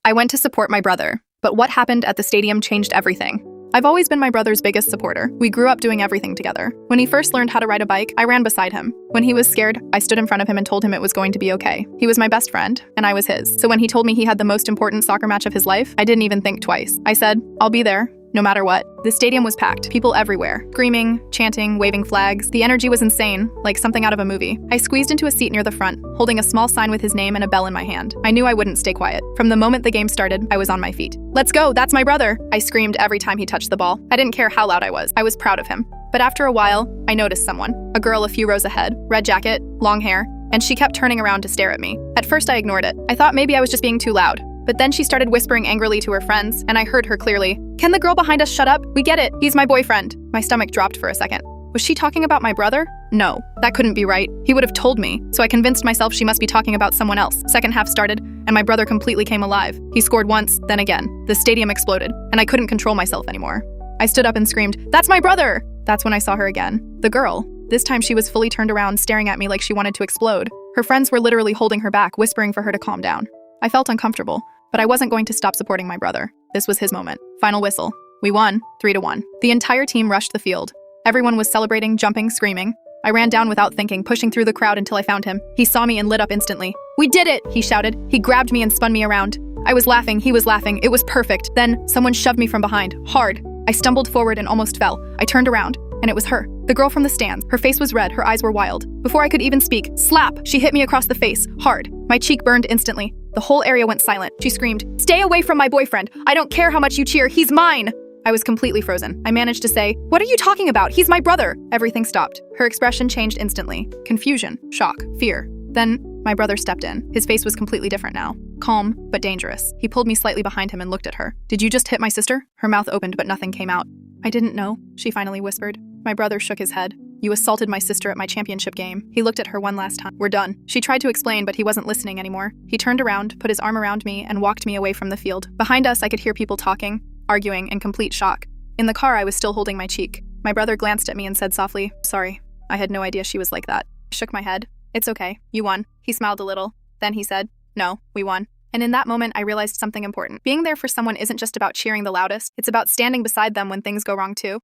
I went to support my brother, but what happened at the stadium changed everything. I've always been my brother's biggest supporter. We grew up doing everything together. When he first learned how to ride a bike, I ran beside him. When he was scared, I stood in front of him and told him it was going to be okay. He was my best friend, and I was his. So when he told me he had the most important soccer match of his life, I didn't even think twice. I said, I'll be there, no matter what. The stadium was packed, people everywhere, screaming, chanting, waving flags. The energy was insane, like something out of a movie. I squeezed into a seat near the front, holding a small sign with his name and a bell in my hand. I knew I wouldn't stay quiet. From the moment the game started, I was on my feet. Let's go, that's my brother! I screamed every time he touched the ball. I didn't care how loud I was proud of him. But after a while, I noticed someone. A girl a few rows ahead, red jacket, long hair, and she kept turning around to stare at me. At first I ignored it. I thought maybe I was just being too loud. But then she started whispering angrily to her friends, and I heard her clearly. Can the girl behind us shut up? We get it. He's my boyfriend. My stomach dropped for a second. Was she talking about my brother? No, that couldn't be right. He would have told me, so I convinced myself she must be talking about someone else. Second half started, and my brother completely came alive. He scored once, then again. The stadium exploded, and I couldn't control myself anymore. I stood up and screamed, "That's my brother!" That's when I saw her again. The girl. This time she was fully turned around, staring at me like she wanted to explode. Her friends were literally holding her back, whispering for her to calm down. I felt uncomfortable. But I wasn't going to stop supporting my brother. This was his moment. Final whistle. We won, 3-1. The entire team rushed the field. Everyone was celebrating, jumping, screaming. I ran down without thinking, pushing through the crowd until I found him. He saw me and lit up instantly. "We did it!" he shouted. He grabbed me and spun me around. I was laughing, he was laughing. It was perfect. Then, someone shoved me from behind, hard. I stumbled forward and almost fell. I turned around, and it was her. The girl from the stands. Her face was red, her eyes were wild. Before I could even speak, slap! She hit me across the face, hard. My cheek burned instantly. The whole area went silent. She screamed, "Stay away from my boyfriend! I don't care how much you cheer, he's mine!" I was completely frozen. I managed to say, "What are you talking about? He's my brother!" Everything stopped. Her expression changed instantly. Confusion, shock, fear. Then, my brother stepped in. His face was completely different now. Calm, but dangerous. He pulled me slightly behind him and looked at her. "Did you just hit my sister?" Her mouth opened, but nothing came out. "I didn't know," she finally whispered. My brother shook his head. "You assaulted my sister at my championship game." He looked at her one last time. "We're done." She tried to explain, but he wasn't listening anymore. He turned around, put his arm around me, and walked me away from the field. Behind us, I could hear people talking, arguing, in complete shock. In the car, I was still holding my cheek. My brother glanced at me and said softly, "Sorry. I had no idea she was like that." I shook my head. "It's okay. You won." He smiled a little. Then he said, "No, we won." And in that moment, I realized something important. Being there for someone isn't just about cheering the loudest. It's about standing beside them when things go wrong too.